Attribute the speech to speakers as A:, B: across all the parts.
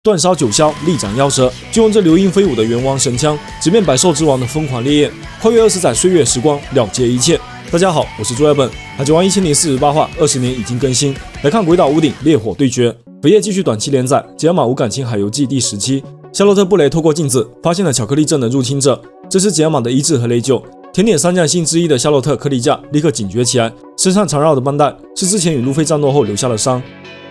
A: 断烧九霄，力斩妖蛇，就用这流萤飞舞的元王神枪，直面百兽之王的疯狂烈焰，跨越20载岁月时光，了结一切。大家好，我是朱爱本，海贼王1048话20年已经更新，来看鬼岛屋顶烈火对决。扉页继续短期连载，《吉尔玛无感情海游记》第10期。夏洛特布雷透过镜子发现了巧克力镇的入侵者，这是吉尔玛的医治和雷酒。甜点三将星之一的夏洛特克利亚立刻警觉起来，身上缠绕的绷带是之前与路飞战斗后留下的伤。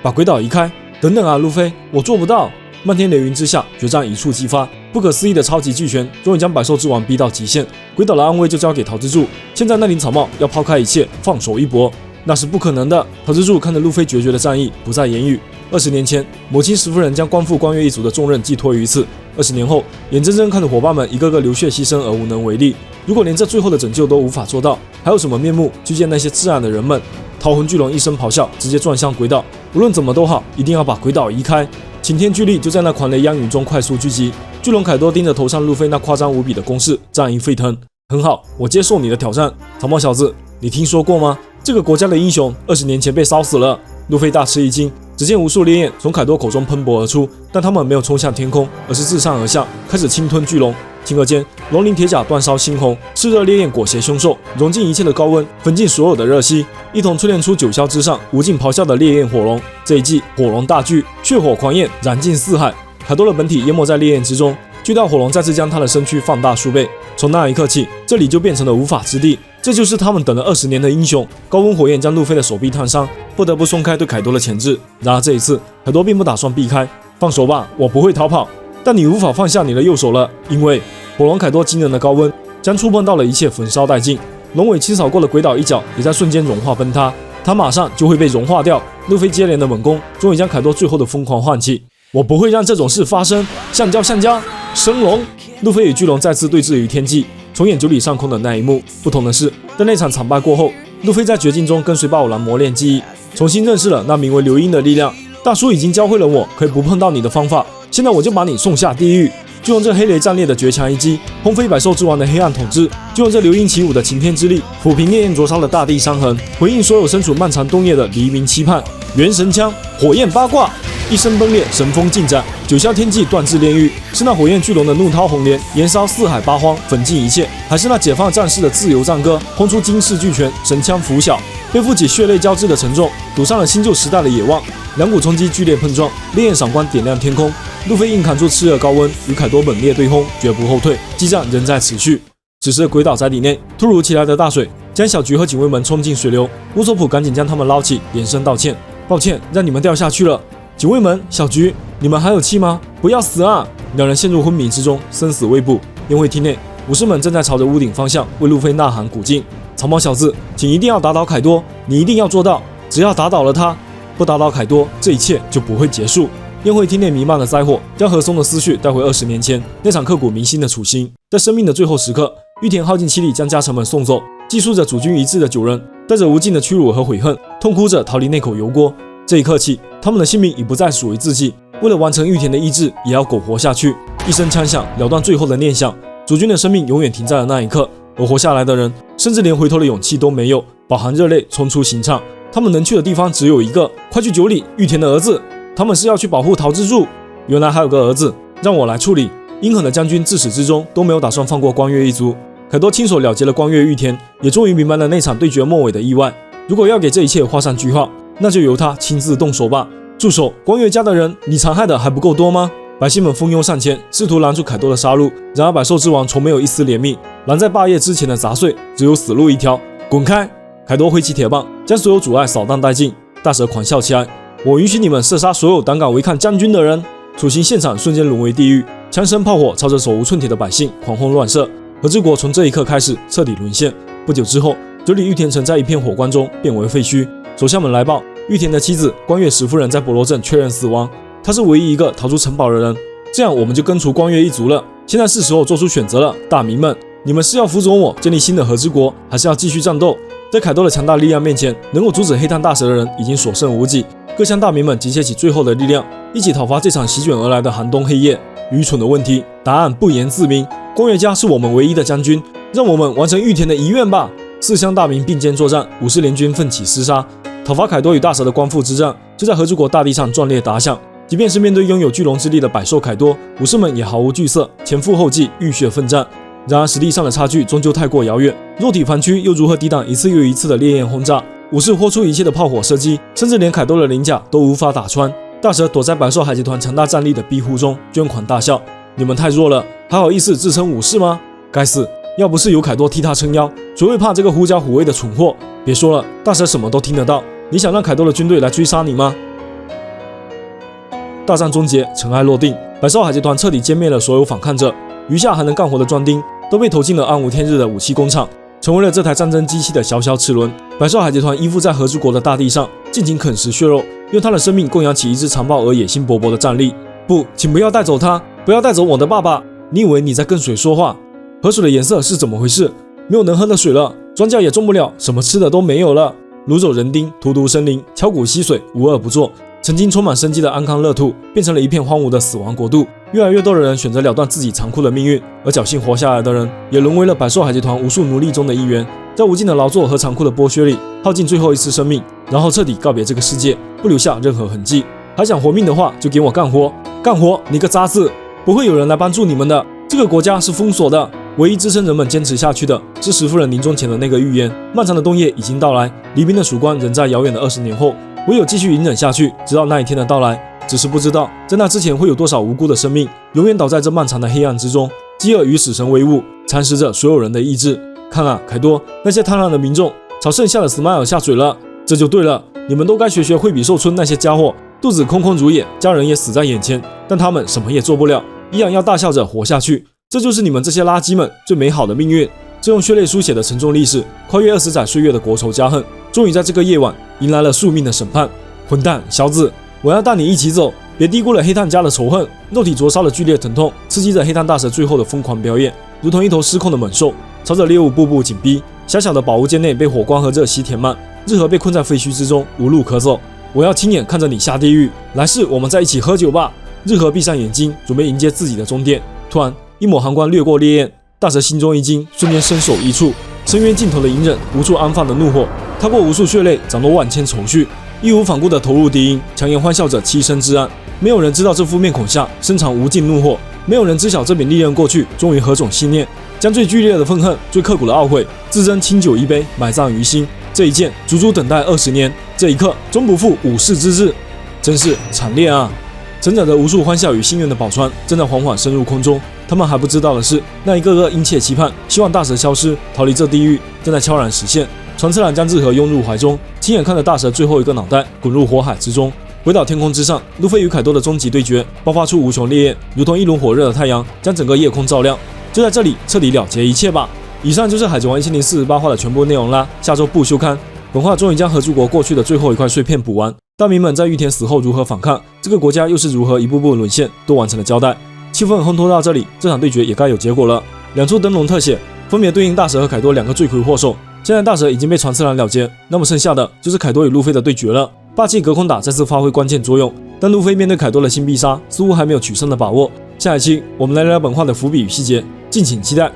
A: 把鬼岛移开！等等啊，路飞，我做不到！漫天雷云之下，决战一触即发，不可思议的超级巨拳终于将百兽之王逼到极限。鬼岛的安危就交给桃之助，现在那顶草帽要抛开一切，放手一搏，那是不可能的。桃之助看着路飞决绝的战役，不再言语。20年前，母亲石夫人将光复光月一族的重任寄托于此。20年后，眼睁睁看着伙伴们一个个流血牺牲而无能为力。如果连这最后的拯救都无法做到，还有什么面目去见那些至暗的人们？桃魂巨龙一声咆哮，直接撞向鬼岛。无论怎么都好，一定要把鬼岛移开。擎天巨力就在那狂雷央云中快速聚集。巨龙凯多盯着头上路飞那夸张无比的攻势，战意沸腾。很好，我接受你的挑战。草帽小子，你听说过吗？这个国家的英雄20年前被烧死了。路飞大吃一惊，只见无数烈焰从凯多口中喷薄而出，但他们没有冲向天空，而是自上而下开始侵吞巨龙。顷刻间，龙鳞铁甲煅烧猩红，炽热烈焰裹挟凶兽，融进一切的高温，分尽所有的热息，一同淬炼出九霄之上无尽咆哮的烈焰火龙。这一季，火龙大聚，血火狂焰，燃尽四海。凯多的本体淹没在烈焰之中，巨大火龙再次将他的身躯放大数倍。从那一刻起，这里就变成了无法之地。这就是他们等了20年的英雄。高温火焰将路飞的手臂烫伤，不得不松开对凯多的钳制。然而这一次，凯多并不打算避开。放手吧，我不会逃跑。但你无法放下你的右手了，因为火龙凯多惊人的高温将触碰到了一切焚烧殆尽。龙尾清扫过的鬼岛一角也在瞬间融化崩塌，它马上就会被融化掉。路飞接连的猛攻终于将凯多最后的疯狂唤起。我不会让这种事发生！橡胶升龙！路飞与巨龙再次对峙于天际，重演九里上空的那一幕。不同的是，在那场惨败过后，路飞在绝境中跟随霸王蓝磨练记忆，重新认识了那名为流萤的力量。大叔已经教会了我可以不碰到你的方法，现在我就把你送下地狱！就用这黑雷战列的绝强一击，轰飞百兽之王的黑暗统治；就用这流萤起舞的擎天之力，抚平烈焰灼烧的大地伤痕，回应所有身处漫长冬夜的黎明期盼。元神枪，火焰八卦！一声崩裂，神风尽展，九霄天际断至炼狱。是那火焰巨龙的怒涛红莲，燃烧四海八荒，粉尽一切；还是那解放战士的自由战歌，轰出惊世巨拳，神枪拂晓，背负起血泪交织的沉重，赌上了新旧时代的野望。两股冲击剧烈碰撞，烈焰闪光点亮天空。路飞硬扛住炽热高温，与凯多猛烈对轰，绝不后退。激战仍在持续。此时鬼岛宅邸内，突如其来的大水将小菊和警卫们冲进水流。乌索普赶紧将他们捞起，连声道歉：“抱歉，让你们掉下去了。”警卫们，小菊，你们还有气吗？不要死啊！两人陷入昏迷之中，生死未卜。宴会厅内，武士们正在朝着屋顶方向为路飞呐喊鼓劲。草帽小子，请一定要打倒凯多，你一定要做到！只要打倒了他，不打倒凯多，这一切就不会结束。宴会厅内弥漫的灾祸，将何松的思绪带回20年前那场刻骨铭心的处刑。在生命的最后时刻，玉田耗尽气力将家臣们送走，记述着主君遗志的9人，带着无尽的屈辱和悔恨，痛哭着逃离那口油锅。这一刻起，他们的性命已不再属于自己，为了完成玉田的意志，也要苟活下去。一声枪响，了断最后的念想。主君的生命永远停在了那一刻，而活下来的人，甚至连回头的勇气都没有，饱含热泪冲出刑场。他们能去的地方只有一个，快去9里，玉田的儿子。他们是要去保护桃之助。原来还有个儿子，让我来处理。阴狠的将军自始至终都没有打算放过光月一族。凯多亲手了结了光月玉田，也终于明白了那场对决末尾的意外。如果要给这一切画上句号，那就由他亲自动手吧。住手！光月家的人，你残害的还不够多吗？百姓们蜂拥上前，试图拦住凯多的杀戮。然而百兽之王从没有一丝怜悯，拦在霸业之前的杂碎，只有死路一条。滚开！凯多挥起铁棒，将所有阻碍扫荡殆尽。大蛇狂笑起来：“我允许你们射杀所有胆敢违抗将军的人！”处刑现场瞬间沦为地狱，枪声炮火朝着手无寸铁的百姓狂轰乱射。和之国从这一刻开始彻底沦陷。不久之后，9里玉田城在一片火光中变为废墟。手下们来报，玉田的妻子光月石夫人在博罗镇确认死亡，她是唯一一个逃出城堡的人。这样我们就根除光月一族了。现在是时候做出选择了，大民们，你们是要辅佐我建立新的和之国，还是要继续战斗？在凯多的强大力量面前，能够阻止黑炭大蛇的人已经所剩无几。各乡大民们集结起最后的力量，一起讨伐这场席卷而来的寒冬黑夜。愚蠢的问题，答案不言自明。光月家是我们唯一的将军，让我们完成玉田的遗愿吧。4乡大民并肩作战，武士联军奋起厮杀。讨伐凯多与大蛇的光复之战就在和之国大地上壮烈打响。即便是面对拥有巨龙之力的百兽凯多，武士们也毫无惧色，前赴后继，浴血奋战。然而实力上的差距终究太过遥远，肉体凡躯又如何抵挡一次又一次的烈焰轰炸？武士豁出一切的炮火射击，甚至连凯多的鳞甲都无法打穿。大蛇躲在百兽海贼团强大战力的庇护中，捐款大笑：“你们太弱了，还好意思自称武士吗？该死！要不是有凯多替他撑腰，谁会怕这个狐假虎威的蠢货？别说了，大蛇什么都听得到。你想让凯多的军队来追杀你吗？”大战终结，尘埃落定，百兽海贼团彻底歼灭了所有反抗者，余下还能干活的壮丁都被投进了暗无天日的武器工厂，成为了这台战争机器的小小齿轮。百兽海贼团依附在和之国的大地上，尽情啃食血肉，用他的生命供养起一支残暴而野心勃勃的战力。不，请不要带走他，不要带走我的爸爸！你以为你在跟水说话？河水的颜色是怎么回事？没有能喝的水了，庄稼也种不了，什么吃的都没有了。掳走人丁，荼毒生灵，敲骨吸水，无恶不作。曾经充满生机的安康乐土，变成了一片荒芜的死亡国度。越来越多的人选择了断自己残酷的命运，而侥幸活下来的人，也沦为了百兽海贼团无数奴隶中的一员，在无尽的劳作和残酷的剥削里，耗尽最后一丝生命，然后彻底告别这个世界，不留下任何痕迹。还想活命的话，就给我干活！干活，你个渣子！不会有人来帮助你们的。这个国家是封锁的，唯一支撑人们坚持下去的是石夫人临终前的那个预言。漫长的冬夜已经到来，黎明的曙光仍在遥远的20年后。唯有继续隐忍下去，直到那一天的到来。只是不知道，在那之前会有多少无辜的生命，永远倒在这漫长的黑暗之中。饥饿与死神为伍，蚕食着所有人的意志。看啊，凯多，那些贪婪的民众朝剩下的斯迈尔下嘴了。这就对了，你们都该学学惠比寿村那些家伙，肚子空空如也，家人也死在眼前，但他们什么也做不了，依然要大笑着活下去。这就是你们这些垃圾们最美好的命运。这用血泪书写的沉重历史，跨越20载岁月的国仇家恨，终于在这个夜晚迎来了宿命的审判。混蛋小子，我要带你一起走，别低估了黑炭家的仇恨。肉体灼烧的剧烈疼痛刺激着黑炭大蛇最后的疯狂表演，如同一头失控的猛兽，朝着猎物步步紧逼。狭小的宝物间内被火光和热息填满，日和被困在废墟之中，无路可走。我要亲眼看着你下地狱，来世我们再一起喝酒吧。日和闭上眼睛，准备迎接自己的终点。突然，一抹寒光掠过烈焰，大蛇心中一惊，瞬间身首异处。深渊尽头的隐忍，无处安放的怒火，踏过无数血泪，斩落万千愁绪，义无反顾地投入敌营，强颜欢笑着栖身至暗。没有人知道这副面孔下深藏无尽怒火，没有人知晓这柄利刃过去终于何种信念，将最剧烈的愤恨、最刻骨的懊悔，自斟清酒一杯，埋葬于心。这一剑足足等待20年，这一刻终不负武士之志，真是惨烈啊！承载着无数欢笑与心愿的宝川正在缓缓升入空中。他们还不知道的是，那一个个殷切期盼，希望大蛇消失，逃离这地狱，正在悄然实现。船次郎将日和拥入怀中，亲眼看着大蛇最后一个脑袋滚入火海之中。回到天空之上，路飞与凯多的终极对决爆发出无穷烈焰，如同一轮火热的太阳，将整个夜空照亮。就在这里彻底了结一切吧。以上就是海贼王1048话的全部内容啦，下周不休刊。本话终于将和之国过去的最后一块碎片补完，大名们在玉田死后如何反抗，这个国家又是如何一步步沦陷，都完成了交代。气氛烘托到这里，这场对决也该有结果了。2处灯笼特写分别对应大蛇和凯多2个罪魁祸首。现在大蛇已经被船次郎了结，那么剩下的就是凯多与路飞的对决了。霸气隔空打再次发挥关键作用，但路飞面对凯多的新必杀似乎还没有取胜的把握。下一期我们来聊聊本话的伏笔与细节，敬请期待。